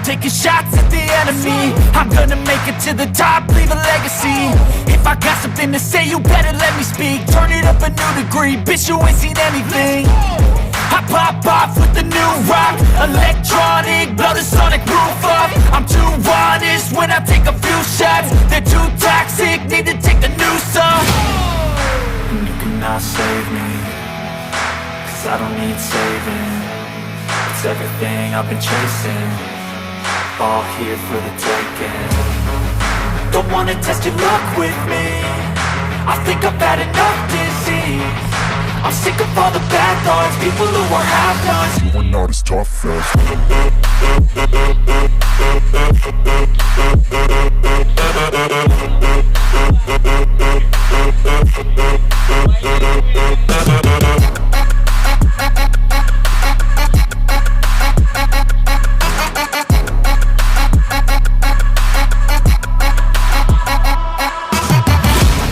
taking shots at the enemy. I'm gonna make it to the top, leave a legacy. If I got something to say, you better let me speak. Turn it up a new degree, bitch, you ain't seen anything. I pop off with the new rock, electronic, blow the sonic roof up. I'm too honest when I take a few shots. They're too toxic, need to take the noose off. And you cannot save me, cause I don't need saving. It's everything I've been chasing, all here for the taking. Don't wanna test your luck with me, I think I've had enough disease. I'm sick of all the bad thoughts, people who are half-nots. You are not as tough as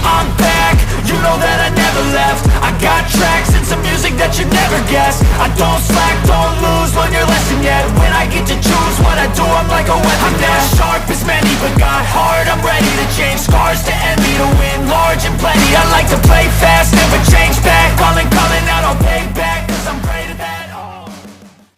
I'm back, you know that I never left. I got tracks and some music that you never guessed. I don't slack, don't lose, learn your lesson yet. When I get to choose what I do, I'm like a weapon. I'm not sharp as many, but got heart, I'm ready to change. Scars to envy, to win large and plenty. I like to play fast, never change back. All in